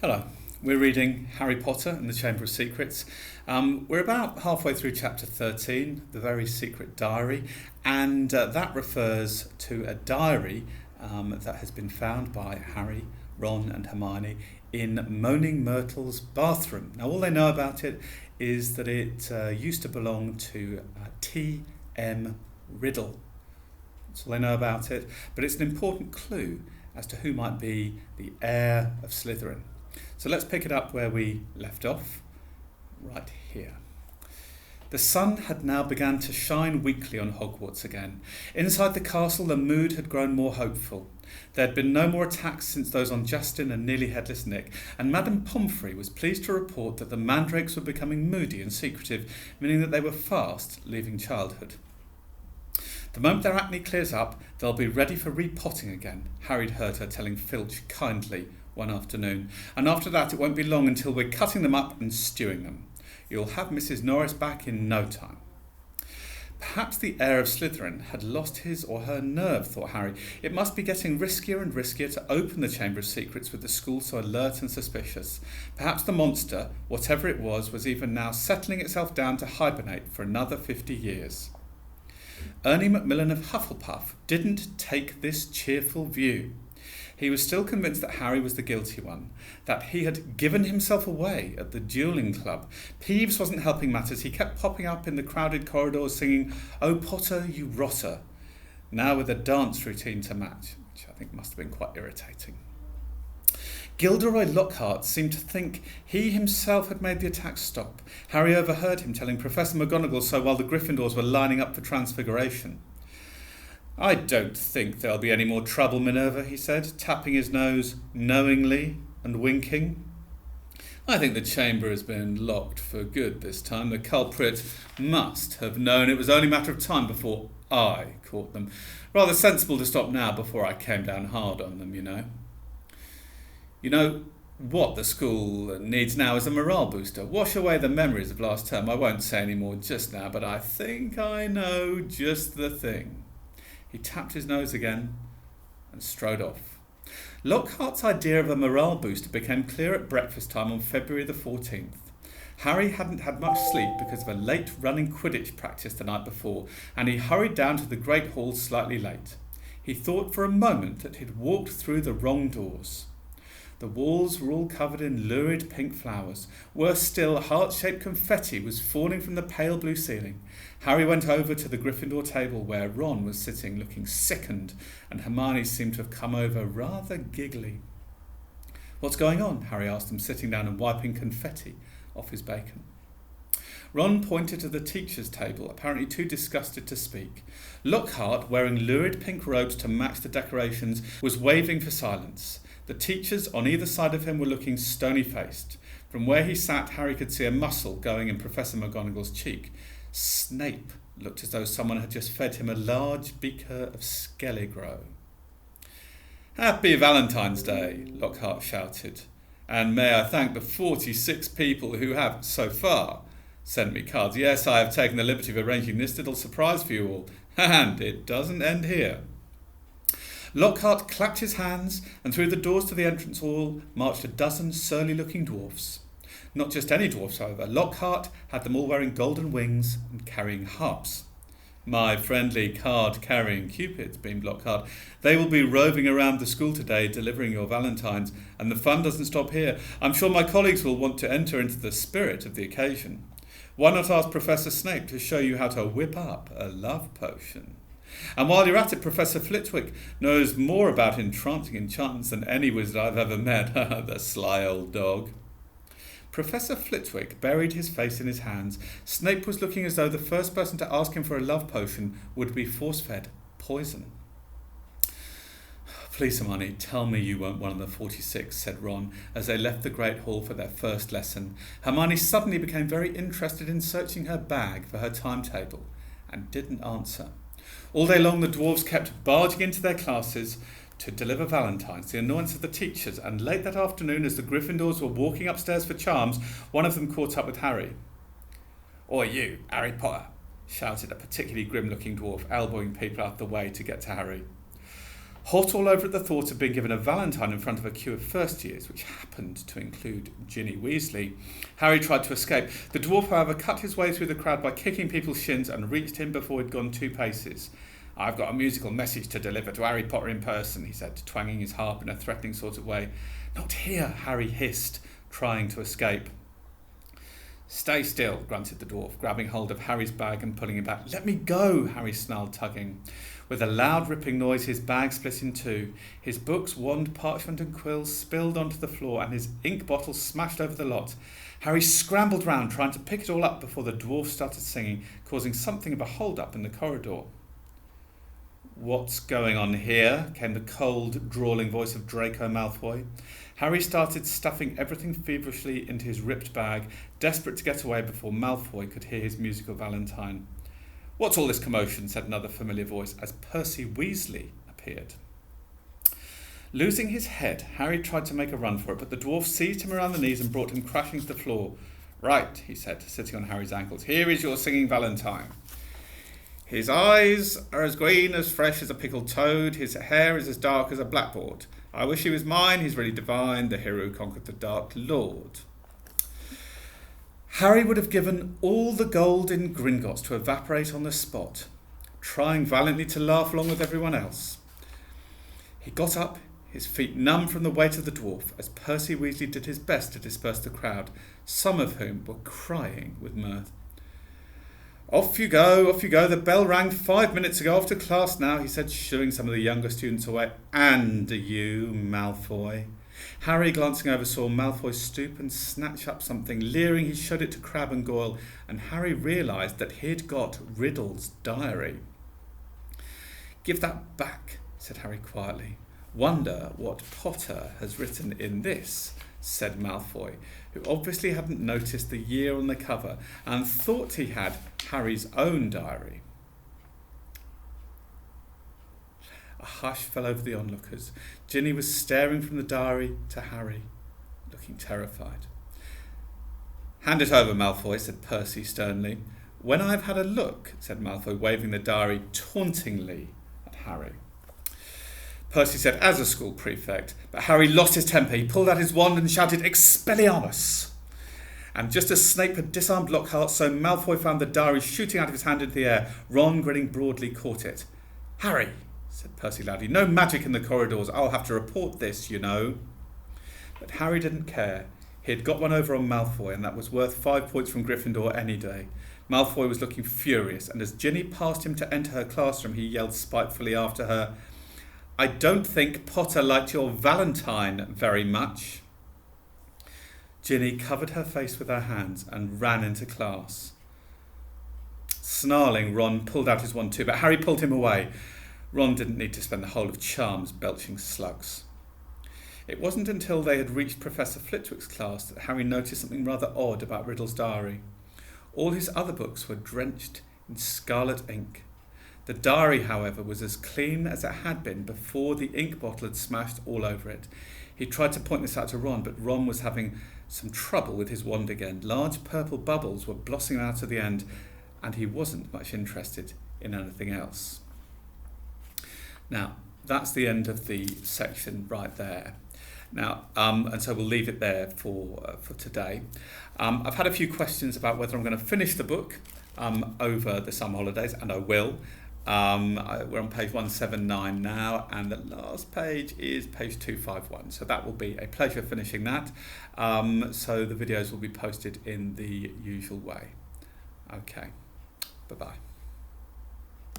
Hello, we're reading Harry Potter and the Chamber of Secrets. We're about halfway through chapter 13, The Very Secret Diary, and that refers to a diary that has been found by Harry, Ron and Hermione in Moaning Myrtle's bathroom. Now all they know about it is that it used to belong to T.M. Riddle. That's all they know about it, but it's an important clue as to who might be the heir of Slytherin. So let's pick it up where we left off, right here. The sun had now begun to shine weakly on Hogwarts again. Inside the castle, the mood had grown more hopeful. There had been no more attacks since those on Justin and nearly headless Nick, and Madame Pomfrey was pleased to report that the mandrakes were becoming moody and secretive, meaning that they were fast leaving childhood. The moment their acne clears up, they'll be ready for repotting again, Harry'd heard her telling Filch kindly one afternoon, and after that it won't be long until we're cutting them up and stewing them. You'll have Mrs. Norris back in no time. Perhaps the heir of Slytherin had lost his or her nerve, thought Harry. It must be getting riskier and riskier to open the Chamber of Secrets with the school so alert and suspicious. Perhaps the monster, whatever it was even now settling itself down to hibernate for another 50 years. Ernie Macmillan of Hufflepuff didn't take this cheerful view. He was still convinced that Harry was the guilty one, that he had given himself away at the duelling club. Peeves wasn't helping matters. He kept popping up in the crowded corridors singing, "Oh Potter, you rotter," now with a dance routine to match, which I think must have been quite irritating. Gilderoy Lockhart seemed to think he himself had made the attack stop. Harry overheard him telling Professor McGonagall so while the Gryffindors were lining up for transfiguration. "I don't think there'll be any more trouble, Minerva," he said, tapping his nose knowingly and winking. "I think the chamber has been locked for good this time. The culprit must have known it was only a matter of time before I caught them. Rather sensible to stop now before I came down hard on them, you know. You know, what the school needs now is a morale booster. Wash away the memories of last term. I won't say any more just now, but I think I know just the thing." He tapped his nose again and strode off. Lockhart's idea of a morale booster became clear at breakfast time on February the 14th. Harry hadn't had much sleep because of a late running Quidditch practice the night before, and he hurried down to the Great Hall slightly late. He thought for a moment that he'd walked through the wrong doors. The walls were all covered in lurid pink flowers. Worse still, heart-shaped confetti was falling from the pale blue ceiling. Harry went over to the Gryffindor table where Ron was sitting looking sickened, and Hermione seemed to have come over rather giggly. "What's going on?" Harry asked him, sitting down and wiping confetti off his bacon. Ron pointed to the teacher's table, apparently too disgusted to speak. Lockhart, wearing lurid pink robes to match the decorations, was waving for silence. The teachers on either side of him were looking stony-faced. From where he sat, Harry could see a muscle going in Professor McGonagall's cheek. Snape looked as though someone had just fed him a large beaker of Skelligro. "Happy Valentine's Day," Lockhart shouted. "And may I thank the 46 people who have, so far, sent me cards. Yes, I have taken the liberty of arranging this little surprise for you all. And it doesn't end here." Lockhart clapped his hands, and through the doors to the entrance hall marched a dozen surly-looking dwarfs. Not just any dwarfs, however. Lockhart had them all wearing golden wings and carrying harps. "My friendly card-carrying cupids," beamed Lockhart. "They will be roving around the school today, delivering your valentines, and the fun doesn't stop here. I'm sure my colleagues will want to enter into the spirit of the occasion. Why not ask Professor Snape to show you how to whip up a love potion? And while you're at it, Professor Flitwick knows more about entrancing enchantments than any wizard I've ever met." The sly old dog. Professor Flitwick buried his face in his hands. Snape was looking as though the first person to ask him for a love potion would be force-fed poison. "Please, Hermione, tell me you weren't one of the 46, said Ron, as they left the Great Hall for their first lesson. Hermione suddenly became very interested in searching her bag for her timetable, and didn't answer. All day long the dwarves kept barging into their classes to deliver valentines, the annoyance of the teachers, and late that afternoon as the Gryffindors were walking upstairs for charms, one of them caught up with Harry. "Oi you, Harry Potter," shouted a particularly grim-looking dwarf, elbowing people out of the way to get to Harry. Hot all over at the thought of being given a Valentine in front of a queue of first years, which happened to include Ginny Weasley, Harry tried to escape. The dwarf, however, cut his way through the crowd by kicking people's shins and reached him before he'd gone 2 paces. "I've got a musical message to deliver to Harry Potter in person," he said, twanging his harp in a threatening sort of way. "Not here," Harry hissed, trying to escape. "Stay still," grunted the dwarf, grabbing hold of Harry's bag and pulling him back. "Let me go," Harry snarled, tugging. With a loud ripping noise, his bag split in 2. His books, wand, parchment and quills spilled onto the floor and his ink bottle smashed over the lot. Harry scrambled round, trying to pick it all up before the dwarf started singing, causing something of a hold-up in the corridor. "What's going on here?" came the cold, drawling voice of Draco Malfoy. Harry started stuffing everything feverishly into his ripped bag, desperate to get away before Malfoy could hear his musical Valentine. "What's all this commotion?" said another familiar voice as Percy Weasley appeared. Losing his head, Harry tried to make a run for it, but the dwarf seized him around the knees and brought him crashing to the floor. "Right," he said, sitting on Harry's ankles, "here is your singing Valentine. His eyes are as green, as fresh as a pickled toad. His hair is as dark as a blackboard. I wish he was mine. He's really divine. The hero who conquered the Dark Lord." Harry would have given all the gold in Gringotts to evaporate on the spot, trying valiantly to laugh along with everyone else. He got up, his feet numb from the weight of the dwarf, as Percy Weasley did his best to disperse the crowd, some of whom were crying with mirth. Off you go, off you go. The bell rang 5 minutes ago. Off to class now," he said, shooing some of the younger students away. "And you, Malfoy." Harry, glancing over, saw Malfoy stoop and snatch up something. Leering, he showed it to Crabbe and Goyle, and Harry realised that he'd got Riddle's diary. "Give that back," said Harry quietly. "Wonder what Potter has written in this," said Malfoy, who obviously hadn't noticed the year on the cover and thought he had Harry's own diary. A hush fell over the onlookers. Ginny was staring from the diary to Harry, looking terrified. "Hand it over, Malfoy," said Percy sternly. "When I've had a look," said Malfoy, waving the diary tauntingly at Harry. Percy said, "As a school prefect," but Harry lost his temper. He pulled out his wand and shouted, "Expelliarmus!" And just as Snape had disarmed Lockhart, so Malfoy found the diary shooting out of his hand into the air. Ron, grinning broadly, caught it. "Harry," said Percy loudly, "no magic in the corridors. I'll have to report this, you know." But Harry didn't care. He had got one over on Malfoy, and that was worth 5 points from Gryffindor any day. Malfoy was looking furious, and as Ginny passed him to enter her classroom, he yelled spitefully after her, "I don't think Potter liked your Valentine very much." Ginny covered her face with her hands and ran into class. Snarling, Ron pulled out his wand too, but Harry pulled him away. Ron didn't need to spend the whole of Charms belching slugs. It wasn't until they had reached Professor Flitwick's class that Harry noticed something rather odd about Riddle's diary. All his other books were drenched in scarlet ink. The diary, however, was as clean as it had been before the ink bottle had smashed all over it. He tried to point this out to Ron, but Ron was having some trouble with his wand again. Large purple bubbles were blossoming out of the end, and he wasn't much interested in anything else. Now, that's the end of the section right there. Now, and so we'll leave it there for today. I've had a few questions about whether I'm going to finish the book over the summer holidays, and I will. We're on page 179 now, and the last page is page 251. So that will be a pleasure finishing that. So the videos will be posted in the usual way. Okay, bye-bye.